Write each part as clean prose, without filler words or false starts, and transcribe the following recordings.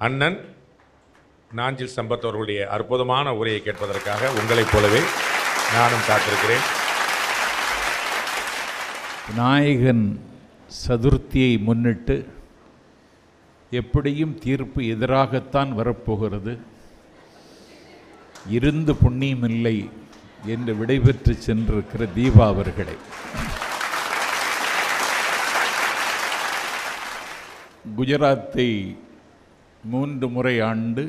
அண்ணன் நாஞ்சில் சம்பத் அவர்களுடைய அற்புதமான உரையை கேட்பதற்காக உங்களைப் போலவே நானும் காத்திருக்கிறேன். விநாயகன் சதுர்த்தியை முன்னிட்டு எப்படியும் தீர்ப்பு எதிராகத்தான் வரப்போகிறது. இருந்து புண்ணியமில்லை என்று விடைபெற்று சென்றிருக்கிற தீபா அவர்களை குஜராத்தை 3 முறை ஆண்டு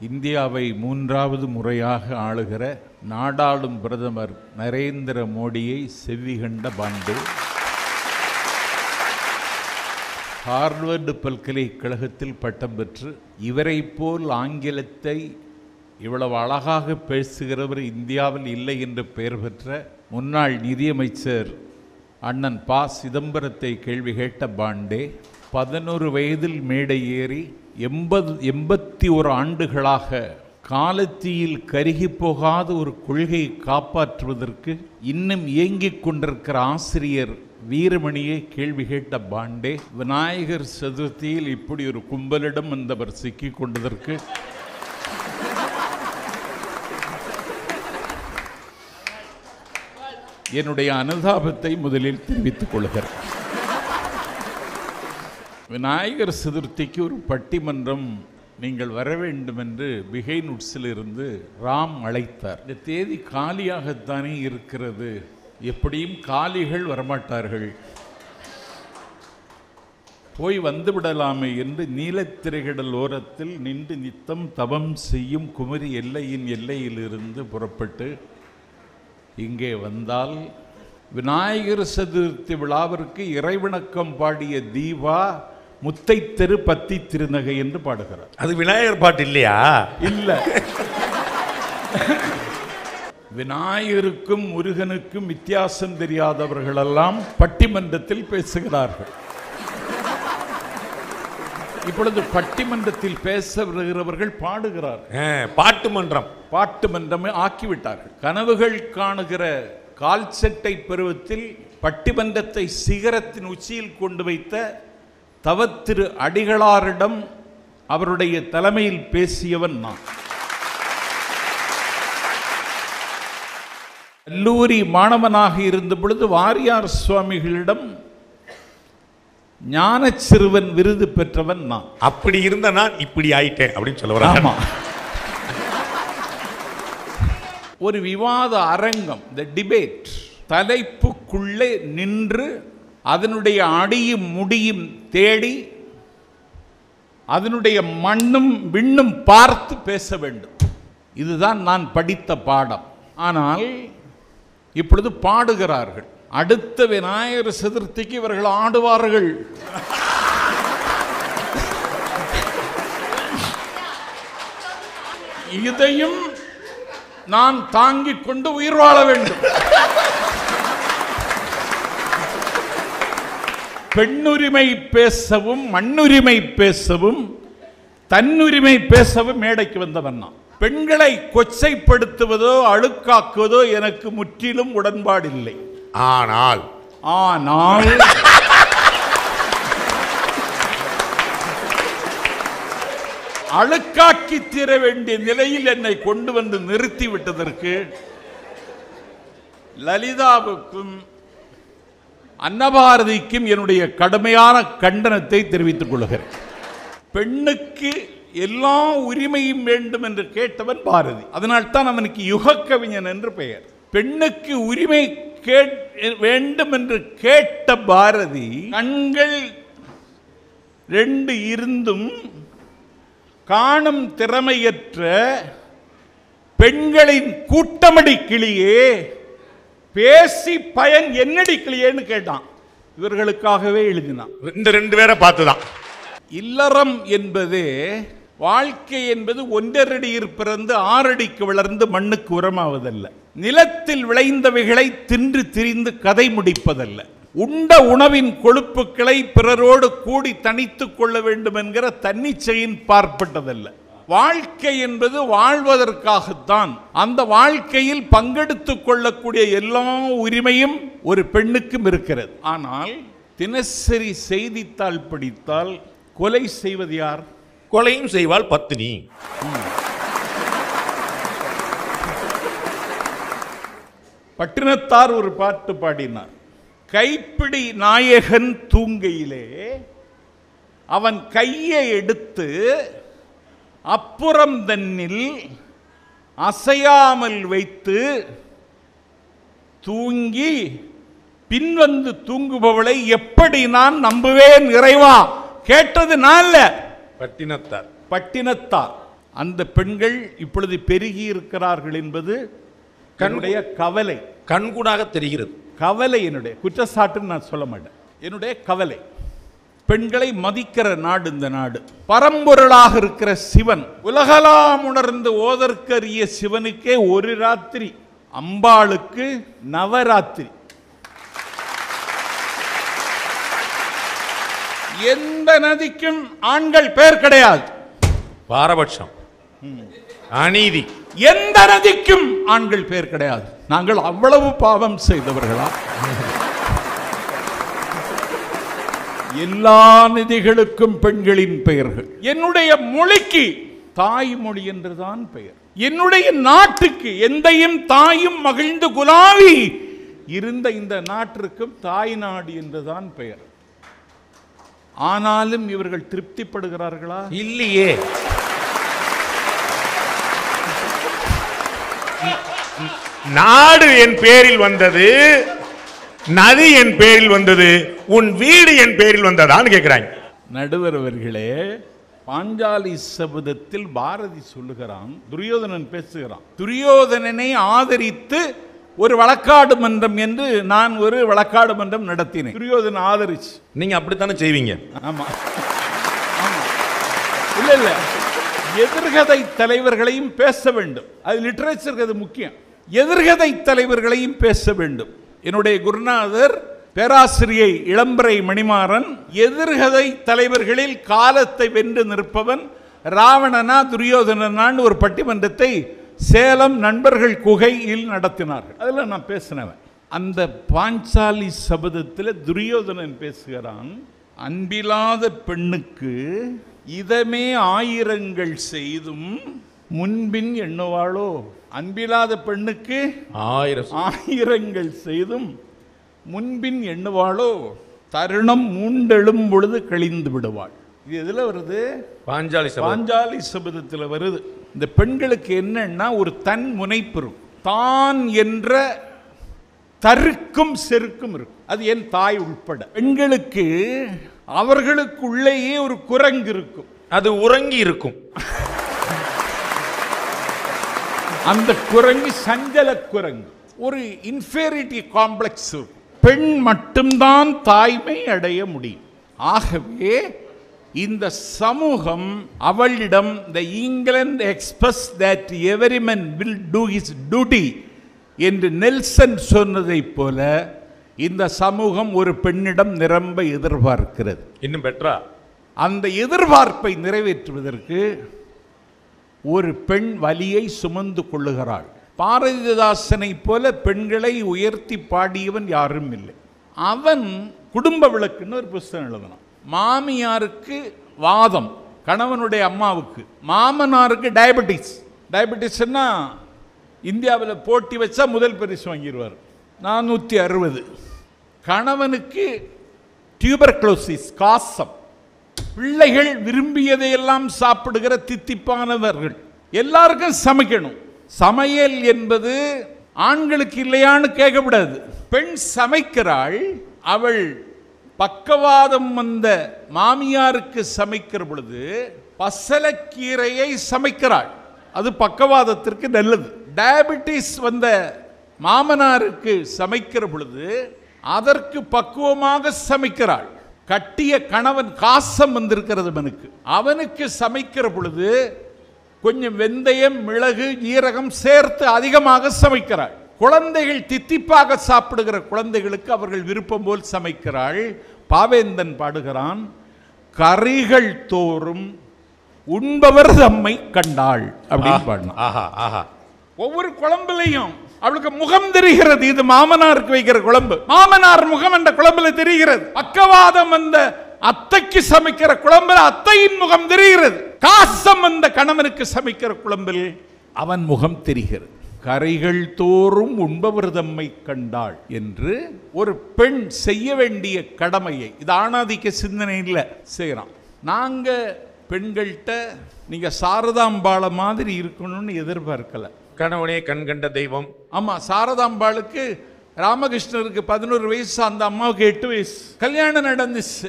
இந்தியாவை 3வது முறையாக ஆளுகிற நாடாளும் பிரதமர் நரேந்திர மோடியை செவ்விகண்ட பாண்டே ஹார்வர்டு பல்கலைக்கழகத்தில் பட்டம் பெற்று இவரை போல் ஆங்கிலத்தை இவ்வளவு அழகாக பேசுகிறவர் இந்தியாவில் இல்லை என்று பெயர் பெற்ற முன்னாள் நிதியமைச்சர் அண்ணன் ப. சிதம்பரத்தை கேள்வி கேட்ட பாண்டே 11 வயதில் மேடை ஏறி 81 ஆண்டுகளாக காலத்தீயில் கருகி போகாத ஒரு கொள்கையை காப்பாற்றுவதற்கு இன்னும் இயங்கிக் கொண்டிருக்கிற ஆசிரியர் வீரமணியை கேள்வி கேட்ட பாண்டே விநாயகர் சதுர்த்தியில் இப்படி ஒரு கும்பலிடம் வந்தவர் சிக்கிக் கொண்டதற்கு என்னுடைய அனுதாபத்தை முதலில் தெரிவித்துக் கொள்கிறேன். விநாயகர் சதுர்த்திக்கு ஒரு பட்டிமன்றம் நீங்கள் வர வேண்டும் என்று பிஹைண்ட் உட்ஸில் இருந்து ராம் அழைத்தார். இந்த தேதி காலியாகத்தானே இருக்கிறது, எப்படியும் காலிகள் வரமாட்டார்கள், போய் வந்துவிடலாமே என்று நீலத்திரைகடல் ஓரத்தில் நின்று நித்தம் தவம் செய்யும் குமரி எல்லையின் எல்லையிலிருந்து புறப்பட்டு இங்கே வந்தால் விநாயகர் சதுர்த்தி விழாவிற்கு இறைவணக்கம் பாடிய தீபா முத்தை தெரு பத்தி திருநகை என்று பாடுகிறார். அது விநாயகர் பாட்டு இல்லையா? இல்ல, விநாயகருக்கும் முருகனுக்கும் வித்தியாசம் தெரியாதவர்களெல்லாம் பட்டிமன்றத்தில் பேசுகிறார்கள். இப்பொழுது பட்டிமன்றத்தில் பேச வருகிறவர்கள் பாடுகிறார். பாட்டு மன்றம் ஆக்கிவிட்டார்கள். கனவுகள் காணுகிற கால்சட்டை பருவத்தில் பட்டிமன்றத்தை சிகரத்தின் உச்சியில் கொண்டு வைத்த தவத்திரு அடிகளாரிடம் அவருடைய தலைமையில் பேசியவன் நான். கல்லூரி மாணவனாக இருந்த பொழுது வாரியார் சுவாமிகளிடம் ஞான சிறுவன் விருது பெற்றவன் நான். அப்படி இருந்த நான் இப்படி ஆயிட்டேன் அப்படின்னு சொல்ல வர. ஒரு விவாத அரங்கம், தி டிபேட், தலைப்புக்குள்ளே நின்று அதனுடைய அடியும் முடியும் தேடி அதனுடைய மண்ணும் விண்ணும் பார்த்து பேச வேண்டும். இதுதான் நான் படித்த பாடம். ஆனால் இப்பொழுது பாடுகிறார்கள். அடுத்த விநாயகர் சதுர்த்திக்கு இவர்கள் ஆடுவார்கள். இதையும் நான் தாங்கிக் கொண்டு உயிர் வாழ வேண்டும். பெண்ணுரிமை பேசவும் மண்ணுரிமை பேசவும் தன்னுரிமை பேசவும் மேடைக்கு வந்தவன் நான். பெண்களை கொச்சைப்படுத்துவதோ அழுக்காக்குவதோ எனக்கு முற்றிலும் உடன்பாடில்லை. ஆனால் அழுக்காக்கி தீர வேண்டிய நிலையில் என்னை கொண்டு வந்து நிறுத்தி விட்டதற்கு லலிதாவுக்கும் அன்னபாரதிக்கும் என்னுடைய கடுமையான கண்டனத்தை தெரிவித்துக் கொள்கிறேன். பெண்ணுக்கு எல்லா உரிமையும் வேண்டும் என்று கேட்டவன் பாரதி. அதனால்தான் அவனுக்கு யுக கவிஞன் என்று பெயர். பெண்ணுக்கு உரிமை வேண்டும் என்று கேட்ட பாரதி கண்கள் 2 இருந்தும் காணும் திறமையற்ற பெண்களின் கூட்டமடி கிளியே பேசி பயன் என்னடி கிளியேன்னு கேட்டான். இவர்களுக்காகவே எழுதினான். இந்த 2 பேரை பார்த்துதான். இல்லறம் என்பது வாழ்க்கை என்பது 1.5 அடியில் பிறந்து 6 அடிக்கு வளர்ந்து மண்ணுக்கு உரமாவதல்ல. நிலத்தில் விளைந்தவைகளை தின்று திரிந்து கதை முடிப்பதல்ல. உண்ட உணவின் கொழுப்புக்களை பிறரோடு கூடி தனித்துக் கொள்ள வேண்டும் என்கிற தன்னிச்சையின் பார்ப்பட்டதல்ல. வாழ்க்கை என்பது வாழ்வதற்காகத்தான். அந்த வாழ்க்கையில் பங்கெடுத்துக் கொள்ளக்கூடிய எல்லா உரிமையும் ஒரு பெண்ணுக்கும் இருக்கிறது. ஆனால் தினசரி செய்தித்தாள் படித்தால் கொலை செய்வது யார்? கொலையும் செய்வாள் பத்தினி. பட்டினத்தார் ஒரு பாட்டு பாடினார். கைப்பிடி நாயகன் தூங்கையிலே அவன் கையை எடுத்து அப்புறம் தன்னில் அசையாமல் வைத்து தூங்கி பின்வந்து தூங்குபவளை எப்படி நான் நம்புவேன் இறைவா? கேட்டது நான், பட்டினத்தார். பட்டினத்தார். அந்த பெண்கள் இப்பொழுது பெருகி இருக்கிறார்கள் என்பது என்னுடைய கவலை. கண்கூடாக தெரிகிறது. கவலை, என்னுடைய குற்றச்சாட்டுன்னு நான் சொல்ல மாட்டேன், என்னுடைய கவலை. பெண்களை மதிக்கிற நாடு இந்த நாடு. பரம்பொருளாக இருக்கிற சிவன், உலகலாம் உணர்ந்து ஓதற்கரிய சிவனுக்கே ஒரு ராத்திரி, அம்பாளுக்கு நவராத்திரி. எந்த நதிக்கும் ஆண்கள் பெயர் கிடையாது. பாரபட்சம், அநீதி. எந்த நதிக்கும் ஆண்கள் பெயர் கிடையாது. நாங்கள் அவ்வளவு பாவம் செய்தவர்களா? எல்லா நதிகளுக்கும் பெண்களின் பெயர்கள். என்னுடைய மொழிக்கு தாய்மொழி என்றுதான் பெயர். என்னுடைய நாட்டுக்கு எந்தையும் தாயும் மகிழ்ந்து குலாவி இருந்த இந்த நாட்டிற்கும் தாய் நாடு என்றுதான் பெயர். ஆனாலும் இவர்கள் திருப்திப்படுகிறார்களா? இல்லையே. நாடு என் பேரில் வந்தது, நதி என் பேரில் வந்தது, உன் வீடு என் பேரில் வந்ததான்னு கேட்கிறாங்க. நடுவர் அவர்களே, பாஞ்சாலி சபதத்தில் பாரதி சொல்லுகிறான், துரியோதனன் பேசுகிறான், துரியோதனனை ஆதரித்து ஒரு வழக்காடு மன்றம் என்று நான் ஒரு வழக்காடு மன்றம் நடத்தினேன். துரியோதனை ஆதரிச்சு. நீங்க அப்படித்தானே செய்வீங்க? ஆமா, இல்ல இல்ல, எதிர்கதை தலைவர்களையும் பேச வேண்டும். அது லிட்டரேச்சருக்கு அது முக்கியம். எதிர்கதை தலைவர்களையும் பேச வேண்டும். என்னுடைய குருநாதர் பேராசிரியை இளம்பரை மணிமாறன் எதிர்கதை தலைவர்களில் காலத்தை வென்று நிற்பவன் ராவணனா துரியோதனனான் ஒரு பட்டிமன்றத்தை சேலம் நண்பர்கள் குகையில் நடத்தினார்கள். அதில் நான் பேசினவன். அந்த பாஞ்சாலி சபதத்தில் துரியோதனன் பேசுகிறான், அன்பில்லாத பெண்ணுக்கு இதமே ஆயிரங்கள் செய்தும் முன்பின் எண்ணுவாளோ. அன்பில்லாத பெண்ணுக்கு ஆயிரங்கள் செய்தும் முன்பின் எண்ணுவாளோ, தருணம் மூண்டெழும் பொழுது கழிந்து விடுவாள். இது எதுல வருது? பாஞ்சாலி சபதத்தில் வருது. இந்த பெண்களுக்கு என்னன்னா ஒரு தன் முனைப்பு இருக்கும். தான் என்ற தருக்கும் செருக்கும் இருக்கும். அது என் தாய் உட்பட. பெண்களுக்கு அவர்களுக்குள்ளேயே ஒரு குரங்கு இருக்கும். அது உறங்கி இருக்கும். அந்த குரங்கு சஞ்சல குரங்கு. ஒரு இன்ஃபீரியாரிட்டி காம்ப்ளெக்ஸ் இருக்கும். பெண் மட்டும்தான் தாய்மை அடைய முடியும். ஆகவே இந்த சமூகம் அவளிடம் the England express that every man will do his duty என்று நெல்சன் சொன்னதை போல இந்த சமூகம் ஒரு பெண்ணிடம் நிரம்ப எதிர்பார்க்கிறது. இன்னும் பெற்றா அந்த எதிர்பார்ப்பை நிறைவேற்றுவதற்கு ஒரு பெண் வலியை சுமந்து கொள்ளுகிறாள். பாரதிதாசனை போல பெண்களை உயர்த்தி பாடியவன் யாரும் இல்லை. அவன் குடும்ப விளக்குன்னு ஒரு புத்தகம் எழுதினான். மாமியாருக்கு வாதம், கணவனுடைய அம்மாவுக்கு, மாமனாருக்கு டயபெட்டிஸ். டயபெட்டிஸ்னா இந்தியாவில் போட்டி வச்சா முதல் பரிசு வாங்கிடுவார், 460. கணவனுக்கு டியூபர்குலோசிஸ், காசம். பிள்ளைகள் விரும்பியதையெல்லாம் சாப்பிடுகிற தித்திப்பானவர்கள். எல்லாருக்கும் சமைக்கணும். சமையல் என்பது ஆண்களுக்கு இல்லையான்னு கேட்கக்கூடாது. பெண் சமைக்கிறாள். அவள் பக்கவாதம் வந்த மாமியாருக்கு சமைக்கிற பொழுது பசலக்கீரையை சமைக்கிறாள். அது பக்கவாதத்திற்கு நல்லது. டயபெட்டிஸ் வந்த மாமனாருக்கு சமைக்கிற பொழுது அதற்கு பக்குவமாக சமைக்கிறாள். கட்டிய கணவன் காசம் வந்திருக்கிறது அவனுக்கு சமைக்கிற பொழுது கொஞ்சம் வெந்தயம், மிளகு, ஜீரகம் சேர்த்து அதிகமாக சமைக்கிறாள். குழந்தைகள் தித்திப்பாக சாப்பிடுகிற குழந்தைகளுக்கு அவர்கள் விருப்பம் போல் சமைக்கிறாள். பாவேந்தன் பாடுகிறான், கறிகள் தோறும் உண்பவர் தம்மை கண்டாள் அப்படின்னு பாடினான். ஒவ்வொரு குழம்புலையும் அவளுக்கு முகம் தெரிகிறது. இது மாமனாருக்கு வைக்கிற குழம்பு, மாமனார் முகம் என்ற குழம்புல தெரிகிறது. பக்கவாதம் அந்த அத்தைக்கு சமைக்கிற குழம்பில் அத்தையின் முகம் தெரிகிறது. காசம் அந்த கணவனுக்கு சமைக்கிற குழம்பில் அவன் முகம் தெரிகிறது. கரைகள் தோறும் உண்பவர் தம்மை கண்டாள் என்று ஒரு பெண் செய்ய வேண்டிய கடமையை, இது ஆணாதிக்க சிந்தனையில் செய்யறான். நாங்க பெண்கள்கிட்ட நீங்க சாரதாம்பாள மாதிரி இருக்கணும்னு எதிர்பார்க்கல. கணவனே கண் கண்ட தெய்வம். ஆமா, சாரதாம்பாளுக்கு ராமகிருஷ்ணருக்கு 11 வயசு, அந்த அம்மாவுக்கு 8 வயசு. கல்யாணம் நடந்துச்சு.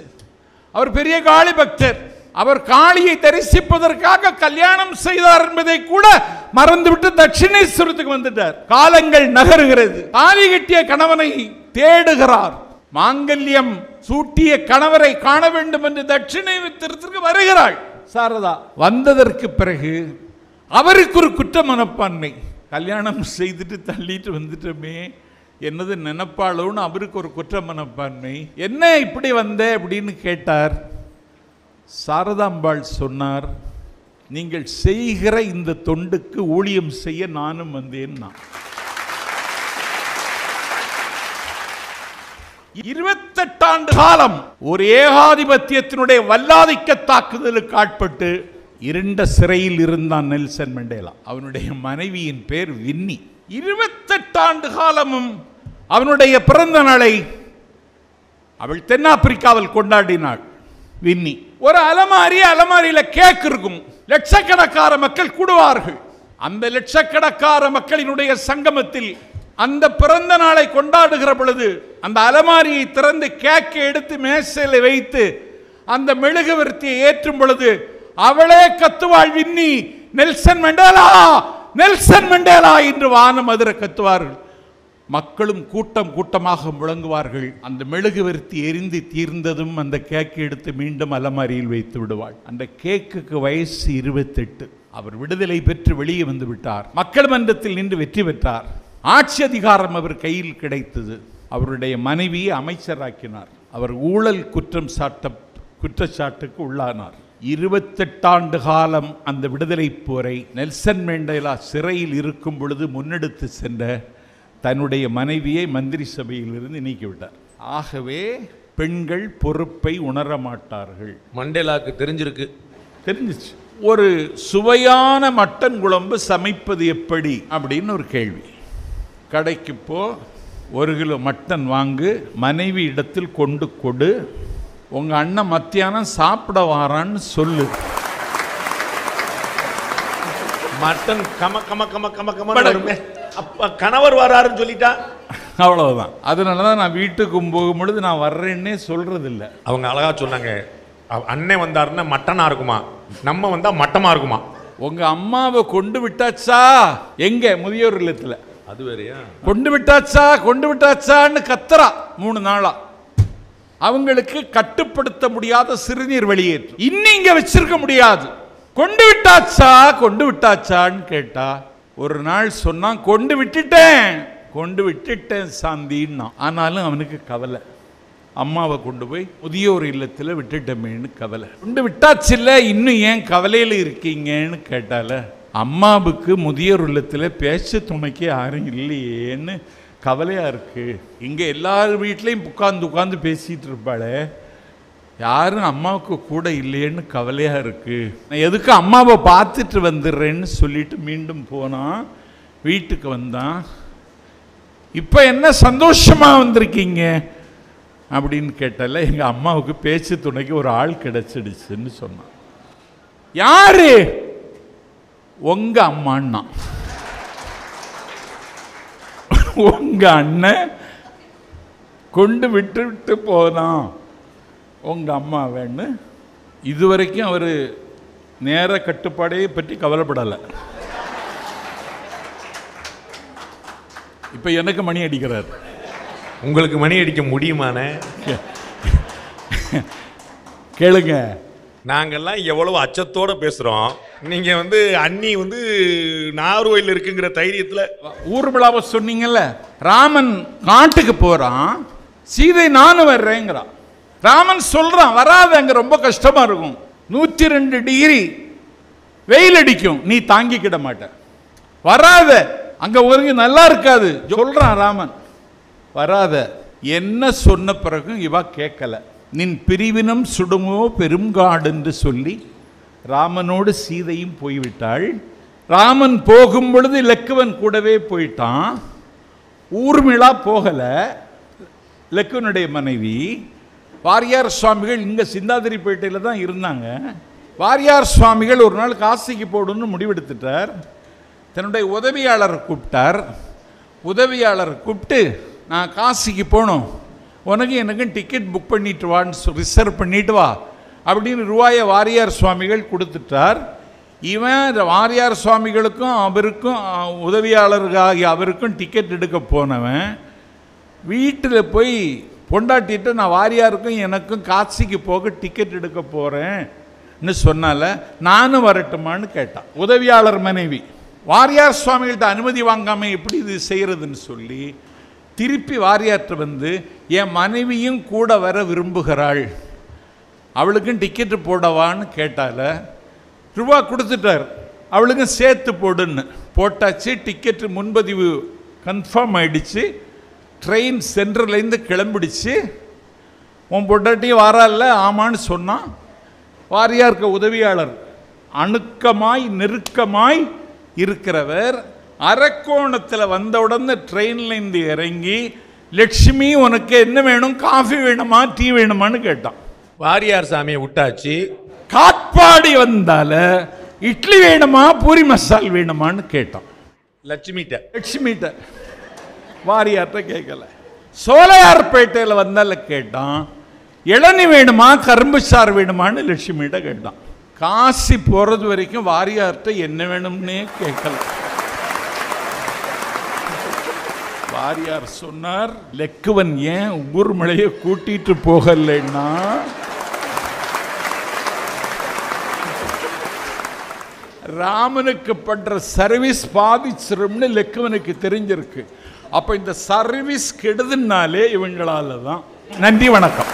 அவர் பெரிய காளி பக்தர். அவர் காளியை தரிசிப்பதற்காக கல்யாணம் செய்தார் என்பதை கூட மறந்துவிட்டு தட்சிணேஸ்வரத்துக்கு வந்துட்டார். காலங்கள் நகருகிறது. தாலி கட்டிய கணவனை தேடுகிறார். மாங்கல்யம் சூட்டிய கணவரை காண வேண்டும் என்று தட்சிணேஸ்வரத்திற்கு வருகிறாள் சாரதா. வந்ததற்கு பிறகு அவருக்கு ஒரு குற்ற மனப்பான்மை. கல்யாணம் செய்துட்டு தள்ளிட்டு வந்துட்டோமே என்னது நினைப்பாளோன்னு அவருக்கு ஒரு குற்ற மனப்பான்மை. என்ன இப்படி வந்த அப்படின்னு கேட்டார். சாரதாம்பாள் சொன்னார், நீங்கள் செய்கிற இந்த தொண்டுக்கு ஊழியம் செய்ய நானும் வந்தேன். 28 ஆண்டு காலம் ஒரு ஏகாதிபத்தியத்தினுடைய வல்லாதிக்க தாக்குதலுக்கு ஆட்பட்டு இருண்ட சிறையில் இருந்தான் நெல்சன் மண்டேலா. அவனுடைய மனைவியின் பேர் வின்னி. 28 ஆண்டு காலமும் அவனுடைய பிறந்த நாளை அவள் தென்னாப்பிரிக்காவில் கொண்டாடினாள். வின்னி ஒரு அலமாரியில கேக் இருக்கும். லட்சக்கணக்கான மக்கள் கூடுவார்கள். அந்த லட்சக்கணக்கான மக்களினுடைய சங்கமத்தில் அந்த பிறந்த நாளை கொண்டாடுகிற பொழுது அந்த அலமாரியை திறந்து கேக்கை எடுத்து மேசையில் வைத்து அந்த மெழுகுவர்த்தியை ஏற்றும் பொழுது அவளே கத்துவாள், வின்னி நெல்சன் மண்டேலா, நெல்சன் மண்டேலா என்று வானம் அதிர கத்துவார்கள். மக்களும் கூட்டம் கூட்டமாக முழங்குவார்கள். அந்த மெழுகுவர்த்தி எரிந்து தீர்ந்ததும் அந்த கேக்கை எடுத்து மீண்டும் அலமாரியில் வைத்து விடுவாள். அந்த கேக்குக்கு வயசு 28. அவர் விடுதலை பெற்று வெளியே வந்து விட்டார். மக்கள் மன்றத்தில் நின்று வெற்றி பெற்றார். ஆட்சி அதிகாரம் அவர் கையில் கிடைத்தது. அவருடைய மனைவியை அமைச்சராக்கினார். அவர் ஊழல் குற்றச்சாட்டுக்கு உள்ளானார். 28 ஆண்டு காலம் அந்த விடுதலை போரை நெல்சன் மண்டேலா சிறையில் இருக்கும் பொழுது முன்னெடுத்து சென்ற தன்னுடைய மனைவியை மந்திரி சபையிலிருந்து நீக்கிவிட்டார். ஆகவே பெண்கள் பொறுப்பை உணர மாட்டார்கள். மண்டேலாக்கு தெரிஞ்சிச்சு. ஒரு சுவையான மட்டன் குழம்பு சமைப்பது எப்படி அப்படின்னு ஒரு கேள்வி. கடைக்கு போ, 1 கிலோ மட்டன் வாங்கு, மனைவி இடத்தில் கொண்டு கொடு, உங்க அண்ணன் மத்தியானம் சாப்பிட வாரான்னு சொல்லு. மட்டன் கம கம கம கம கம கணவர் வராருன்னு சொல்லிட்டா அவ்வளவுதான். அதனாலதான் நான் வீட்டுக்கு போகும்பொழுது நான் வர்றேன்னே சொல்றது இல்லை. அவங்க அழகா சொன்னாங்க, அண்ணன் வந்தாருன்னா மட்டனா இருக்குமா, நம்ம வந்தா மட்டமா இருக்குமா. உங்க அம்மாவை கொண்டு விட்டாச்சா? எங்க முதியோர் இல்லத்துல. அது வேறையா? கொண்டு விட்டாச்சான்னு கத்துறா 3 நாளா. அவங்களுக்கு கட்டுப்படுத்த முடியாத சிறுநீர் வெளியேற்று. இன்னும் இங்க வச்சிருக்க முடியாது. கொண்டு விட்டாச்சான்னு கேட்டா ஒரு நாள் சொன்னான், கொண்டு விட்டுட்டேன் சாந்தின்னா. ஆனாலும் அவனுக்கு கவலை. அம்மாவை கொண்டு போய் முதியோர் இல்லத்தில் விட்டுட்டமேன்னு கவலை. கொண்டு விட்டாச்சில்ல, இன்னும் ஏன் கவலையில் இருக்கீங்கன்னு கேட்டால, அம்மாவுக்கு முதியோர் இல்லத்தில் பேச்ச துணைக்கு யாரும் இல்லையேன்னு கவலையா இருக்கு. இங்க எல்லார் வீட்லையும் உட்கார்ந்து பேசிட்டு இருப்பாளே, யாரும் அம்மாவுக்கு கூட இல்லையேன்னு கவலையா இருக்கு. நான் எதுக்கு அம்மாவை பார்த்துட்டு வந்துடுறேன்னு சொல்லிட்டு மீண்டும் போனான். வீட்டுக்கு வந்தான். இப்ப என்ன சந்தோஷமா வந்திருக்கீங்க அப்படின்னு கேட்டால, எங்க அம்மாவுக்கு பேச்சு துணைக்கு ஒரு ஆள் கிடைச்சிடுச்சுன்னு சொன்னான். யாரு? உங்க அம்மான்னா. உங்க அண்ணன் கொண்டு விட்டு போனான் உங்க அம்மா வேணு. இதுவரைக்கும் அவர் நேர கட்டுப்பாடே பற்றி கவலைப்படலை. இப்ப எனக்கு மணி அடிக்கிறார். உங்களுக்கு மணி அடிக்க முடியுமான? கேளுங்க. நாங்கெல்லாம் எவ்வளவு அச்சத்தோட பேசுறோம். நீங்க அண்ணி நார்வேல இருக்குங்கிற தைரியத்துல. ஊர்மிளாவை சொன்னீங்கல்ல, ராமன் காட்டுக்கு போறான், சீதை நானும் வர்றேங்கிறான். ராமன் சொல்றான், வராது, அங்க ரொம்ப கஷ்டமா இருக்கும், 102 டிகிரி வெயில் அடிக்கும், நீ தாங்கிக்கிட மாட்ட, வராத, அங்க ஒரு நல்லா இருக்காது சொல்றான் ராமன். வராத என்ன சொன்ன பிறகும் இவ கேட்கல. நின் பிரிவினம் சுடுமோ பெருங்காடு என்று சொல்லி ராமனோடு சீதையும் போய்விட்டாள். ராமன் போகும் பொழுது லக்குவன் கூடவே போயிட்டான். ஊர்மிளா போகல. லக்குவனுடைய மனைவி வாரியார் சுவாமிகள் இங்கே சிந்தாதிரிப்பேட்டையில் தான் இருந்தாங்க. வாரியார் சுவாமிகள் ஒரு நாள் காசிக்கு போடணும்னு முடிவெடுத்துட்டார். தன்னுடைய உதவியாளரை கூப்பிட்டார். உதவியாளரை கூப்பிட்டு, நான் காசிக்கு போகணும், உனக்கு எனக்கும் டிக்கெட் புக் பண்ணிட்டு வான்னு ரிசர்வ் பண்ணிட்டு வா அப்படின்னு ரூபாயை வாரியார் சுவாமிகள் கொடுத்துட்டார். இவன் வாரியார் சுவாமிகளுக்கும் அவருக்கும் உதவியாளருக்காகி அவருக்கும் டிக்கெட் எடுக்க போனவன் வீட்டில் போய் பொண்டாட்டிட்டு, நான் வாரியாருக்கும் எனக்கும் காசிக்கு போக டிக்கெட் எடுக்க போகிறேன்னு சொன்னால நானும் வரட்டுமான்னு கேட்டான் உதவியாளர் மனைவி. வாரியார் சுவாமிகள்கிட்ட அனுமதி வாங்காமல் எப்படி இது செய்கிறதுன்னு சொல்லி திருப்பி வாரியார்கிட்ட வந்து, என் மனைவியும் கூட வர விரும்புகிறாள், அவளுக்கும் டிக்கெட்டு போடவான்னு கேட்டால ரூபா கொடுத்துட்டார். அவளுக்கும் சேர்த்து போடுன்னு போட்டாச்சு. டிக்கெட்டு முன்பதிவு கன்ஃபார்ம் ஆயிடுச்சு. ட்ரெயின் சென்ட்ரலேருந்து கிளம்பிடுச்சு. உன் பொண்டாட்டியும் வாரால ஆமான்னு சொன்னான். வாரியாருக்கு உதவியாளர் அணுக்கமாய் நெருக்கமாய் இருக்கிறவர் அரக்கோணத்தில் வந்த உடனே ட்ரெயின்லேருந்து இறங்கி, லட்சுமி உனக்கு என்ன வேணும், காஃபி வேணுமா டீ வேணுமான்னு கேட்டான். வாரியார் சாமியை விட்டாச்சு. காட்பாடி வந்தால இட்லி வேணுமா பூரி மசால் வேணுமான்னு கேட்டான். லட்சுமிட்ட வாரியார்ட்ட கேட்கல. சோலையார்பேட்டையில் வந்தால கேட்டான், இளநி வேணுமா கரும்பு சாறு வேணுமான்னு லட்சுமிட்ட கேட்டான். காசி போறது வரைக்கும் வாரியார்ட்ட என்ன வேணும்னே கேட்கல. வாரியார் சொன்னார், லக்குவன் ஏன் ஊர்மலையை கூட்டிட்டு போகலைன்னா, ராமனுக்கு பண்ற சர்வீஸ் பாதிச்சிரும்னு லக்குவனுக்கு தெரிஞ்சிருக்கு. அப்ப இந்த சர்வீஸ் கெடுதுனாலே இவங்களால தான். நன்றி, வணக்கம்.